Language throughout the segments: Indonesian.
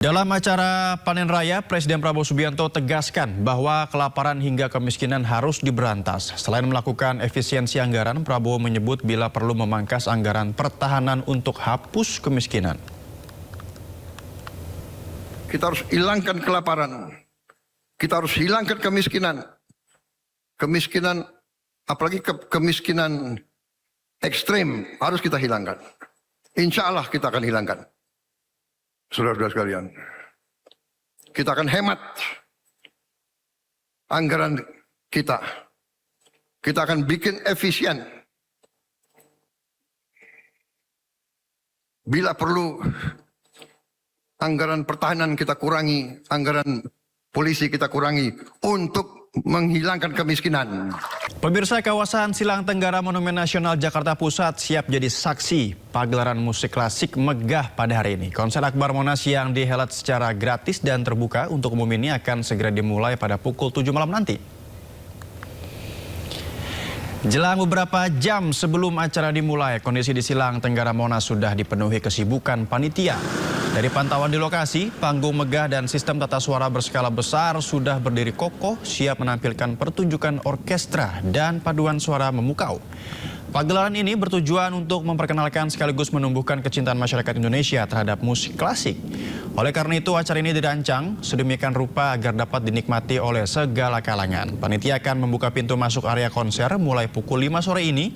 Dalam acara panen raya, Presiden Prabowo Subianto tegaskan bahwa kelaparan hingga kemiskinan harus diberantas. Selain melakukan efisiensi anggaran, Prabowo menyebut bila perlu memangkas anggaran pertahanan untuk hapus kemiskinan. Kita harus hilangkan kelaparan. Kita harus hilangkan kemiskinan. Kemiskinan, apalagi kemiskinan ekstrim, harus kita hilangkan. Insya Allah kita akan hilangkan. Saudara-saudara sekalian, kita akan hemat anggaran kita. Kita akan bikin efisien. Bila perlu, anggaran pertahanan kita kurangi, anggaran polisi kita kurangi untuk menghilangkan kemiskinan. Pemirsa, kawasan Silang Tenggara Monumen Nasional Jakarta Pusat siap jadi saksi pagelaran musik klasik megah pada hari ini. Konser Akbar Monas yang dihelat secara gratis dan terbuka untuk umum ini akan segera dimulai pada pukul 7 malam nanti. Jelang beberapa jam sebelum acara dimulai, kondisi di Silang Tenggara Monas sudah dipenuhi kesibukan panitia. Dari pantauan di lokasi, panggung megah dan sistem tata suara berskala besar sudah berdiri kokoh, siap menampilkan pertunjukan orkestra dan paduan suara memukau. Pagelaran ini bertujuan untuk memperkenalkan sekaligus menumbuhkan kecintaan masyarakat Indonesia terhadap musik klasik. Oleh karena itu, acara ini dirancang sedemikian rupa agar dapat dinikmati oleh segala kalangan. Panitia akan membuka pintu masuk area konser mulai pukul 5 sore ini.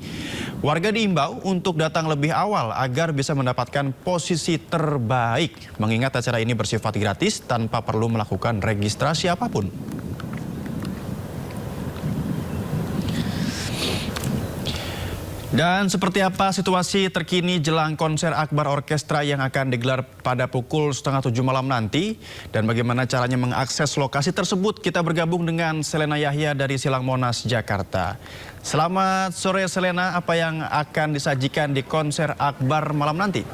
Warga diimbau untuk datang lebih awal agar bisa mendapatkan posisi terbaik. Mengingat acara ini bersifat gratis tanpa perlu melakukan registrasi apapun. Dan seperti apa situasi terkini jelang konser Akbar Orkestra yang akan digelar pada pukul 6:30 malam nanti, dan bagaimana caranya mengakses lokasi tersebut, kita bergabung dengan Selena Yahya dari Silang Monas, Jakarta. Selamat sore Selena, apa yang akan disajikan di konser Akbar malam nanti?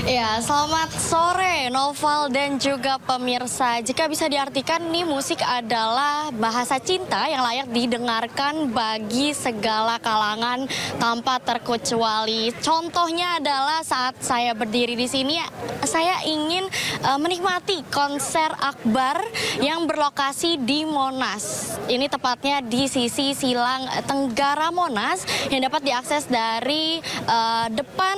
Ya, selamat sore Noval dan juga pemirsa. Jika bisa diartikan nih, musik adalah bahasa cinta yang layak didengarkan bagi segala kalangan tanpa terkecuali. Contohnya adalah saat saya berdiri di sini, saya ingin menikmati konser Akbar yang berlokasi di Monas. Ini tepatnya di sisi Silang Tenggara Monas yang dapat diakses dari depan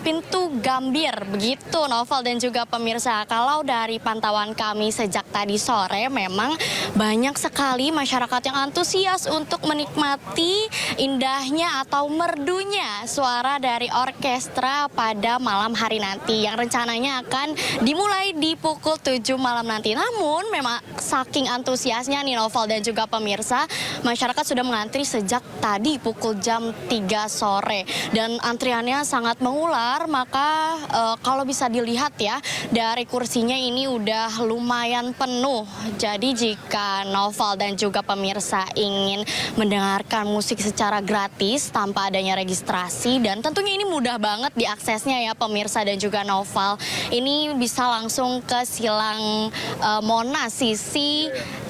pintu Gambir. Begitu Novel dan juga pemirsa. Kalau dari pantauan kami sejak tadi sore, memang banyak sekali masyarakat yang antusias untuk menikmati indahnya atau merdunya suara dari orkestra pada malam hari nanti yang rencananya akan dimulai di pukul 7 malam nanti. Namun memang saking antusiasnya nih Novel dan juga pemirsa, masyarakat sudah mengantri sejak tadi pukul jam 3 sore dan antriannya sangat mengular. Maka kalau bisa dilihat ya, dari kursinya ini udah lumayan penuh. Jadi jika Novel dan juga pemirsa ingin mendengarkan musik secara gratis tanpa adanya registrasi, dan tentunya ini mudah banget diaksesnya ya pemirsa dan juga Novel, ini bisa langsung ke Silang Monas sisi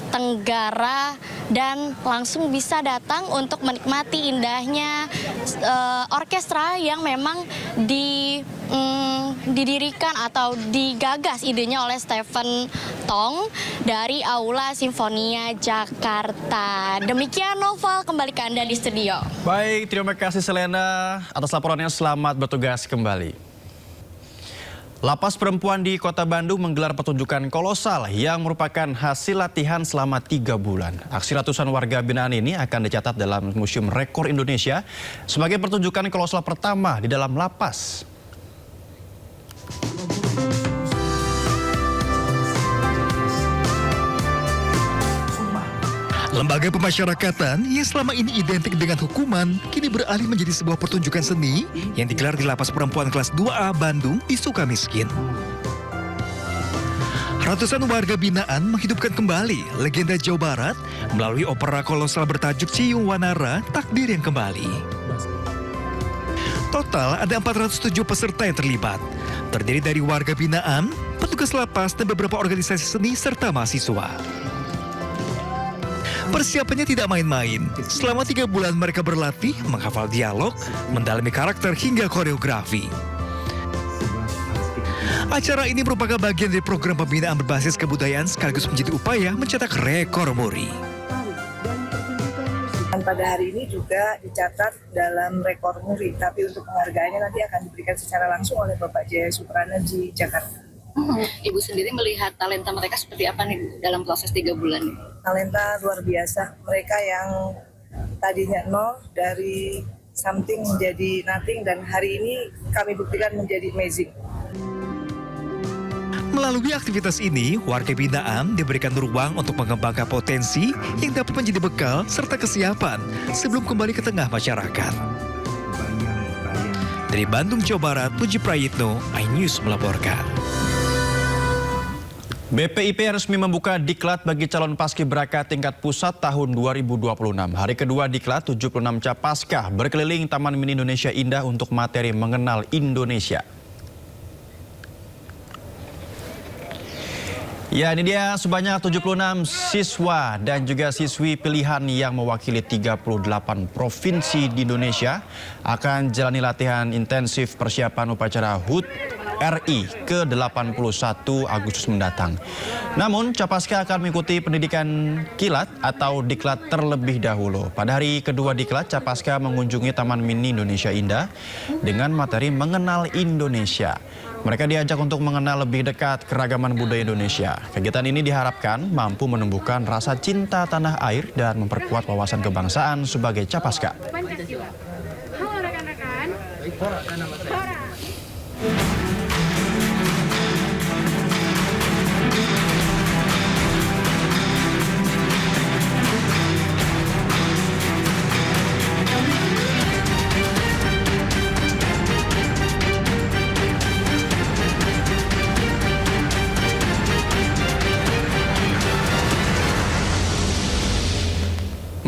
Tenggara dan langsung bisa datang untuk menikmati indahnya orkestra yang memang didirikan atau digagas idenya oleh Stephen Tong dari Aula Simfonia Jakarta. Demikian Novel, kembali ke Anda di studio. Baik, terima kasih Selena atas laporannya, selamat bertugas kembali. Lapas perempuan di Kota Bandung menggelar pertunjukan kolosal yang merupakan hasil latihan selama 3 bulan. Aksi ratusan warga binaan ini akan dicatat dalam Museum Rekor Indonesia sebagai pertunjukan kolosal pertama di dalam lapas. Lembaga pemasyarakatan yang selama ini identik dengan hukuman kini beralih menjadi sebuah pertunjukan seni yang digelar di Lapas Perempuan kelas 2A Bandung di Sukamiskin. Ratusan warga binaan menghidupkan kembali legenda Jawa Barat melalui opera kolosal bertajuk Ciyung Wanara, Takdir yang Kembali. Total ada 407 peserta yang terlibat, terdiri dari warga binaan, petugas lapas, dan beberapa organisasi seni serta mahasiswa. Persiapannya tidak main-main. Selama 3 bulan mereka berlatih, menghafal dialog, mendalami karakter hingga koreografi. Acara ini merupakan bagian dari program pembinaan berbasis kebudayaan sekaligus menjadi upaya mencetak rekor muri. Dan pada hari ini juga dicatat dalam rekor muri, tapi untuk penghargaannya nanti akan diberikan secara langsung oleh Bapak Jaya Suprana di Jakarta. Ibu sendiri melihat talenta mereka seperti apa nih dalam proses 3 bulan? Talenta luar biasa. Mereka yang tadinya nol dari something menjadi nothing, dan hari ini kami buktikan menjadi amazing. Melalui aktivitas ini, warga binaan diberikan ruang untuk mengembangkan potensi yang dapat menjadi bekal serta kesiapan sebelum kembali ke tengah masyarakat. Dari Bandung, Jawa Barat, Puji Prayitno, iNews melaporkan. BPIP resmi membuka diklat bagi calon paskibraka tingkat pusat tahun 2026. Hari kedua diklat 76 capaskah berkeliling Taman Mini Indonesia Indah untuk materi mengenal Indonesia. Ya, ini dia sebanyak 76 siswa dan juga siswi pilihan yang mewakili 38 provinsi di Indonesia akan jalani latihan intensif persiapan upacara HUT RI ke-81 Agustus mendatang. Namun, capaska akan mengikuti pendidikan kilat atau diklat terlebih dahulu. Pada hari kedua diklat, capaska mengunjungi Taman Mini Indonesia Indah dengan materi mengenal Indonesia. Mereka diajak untuk mengenal lebih dekat keragaman budaya Indonesia. Kegiatan ini diharapkan mampu menumbuhkan rasa cinta tanah air dan memperkuat wawasan kebangsaan sebagai capaska. Halo rekan-rekan. Suara.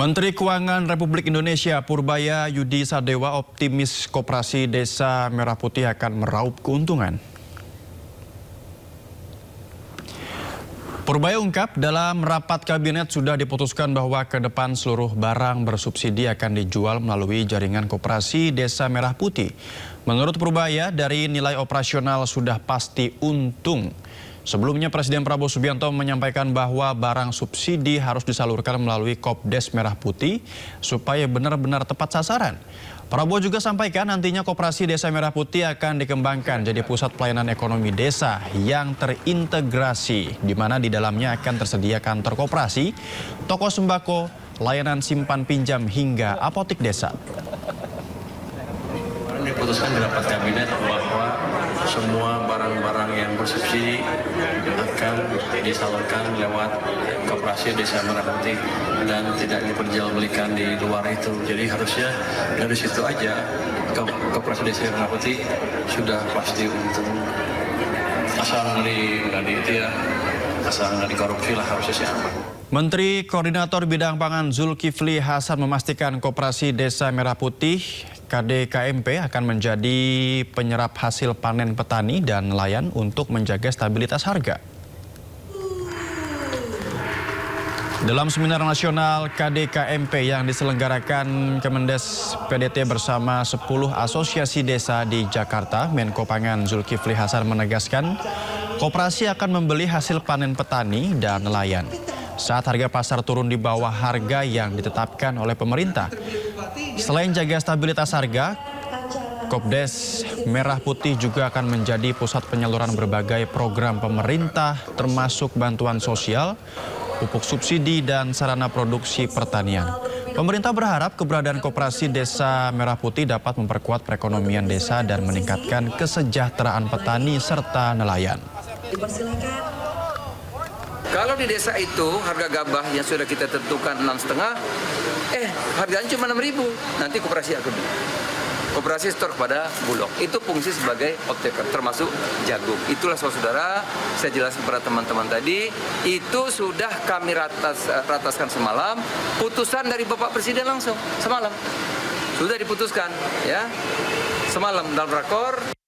Menteri Keuangan Republik Indonesia Purbaya Yudi Sadewa optimis Koperasi Desa Merah Putih akan meraup keuntungan. Purbaya ungkap dalam rapat kabinet sudah diputuskan bahwa ke depan seluruh barang bersubsidi akan dijual melalui jaringan Koperasi Desa Merah Putih. Menurut Purbaya, dari nilai operasional sudah pasti untung. Sebelumnya Presiden Prabowo Subianto menyampaikan bahwa barang subsidi harus disalurkan melalui Kopdes Merah Putih supaya benar-benar tepat sasaran. Prabowo juga sampaikan nantinya Koperasi Desa Merah Putih akan dikembangkan jadi pusat pelayanan ekonomi desa yang terintegrasi, di mana di dalamnya akan tersedia kantor koperasi, toko sembako, layanan simpan pinjam hingga apotik desa. Diputuskan di rapat kabinet bahwa semua barang-barang yang bersubsidi akan disalurkan lewat Koperasi Desa Merah Putih dan tidak diperjualbelikan di luar itu. Jadi harusnya dari situ aja Koperasi Desa Merah Putih sudah pasti untung. Asal nggak dikorupsi lah harusnya sih aman. Menteri Koordinator Bidang Pangan Zulkifli Hasan memastikan Koperasi Desa Merah Putih KDKMP akan menjadi penyerap hasil panen petani dan nelayan untuk menjaga stabilitas harga. Dalam seminar nasional KDKMP yang diselenggarakan Kemendes PDT bersama 10 asosiasi desa di Jakarta, Menko Pangan Zulkifli Hasan menegaskan koperasi akan membeli hasil panen petani dan nelayan saat harga pasar turun di bawah harga yang ditetapkan oleh pemerintah. Selain jaga stabilitas harga, Kopdes Merah Putih juga akan menjadi pusat penyaluran berbagai program pemerintah termasuk bantuan sosial, pupuk subsidi, dan sarana produksi pertanian. Pemerintah berharap keberadaan Koperasi Desa Merah Putih dapat memperkuat perekonomian desa dan meningkatkan kesejahteraan petani serta nelayan. Kalau di desa itu harga gabah yang sudah kita tentukan 6,5, harganya cuma 6.000, nanti koperasi akan beli. Koperasi store kepada Bulog. Itu fungsi sebagai optaker, termasuk jagung. Itulah saudara, saya jelaskan kepada teman-teman tadi, itu sudah kami rataskan semalam, putusan dari Bapak Presiden langsung semalam. Sudah diputuskan, ya. Semalam dalam rakor.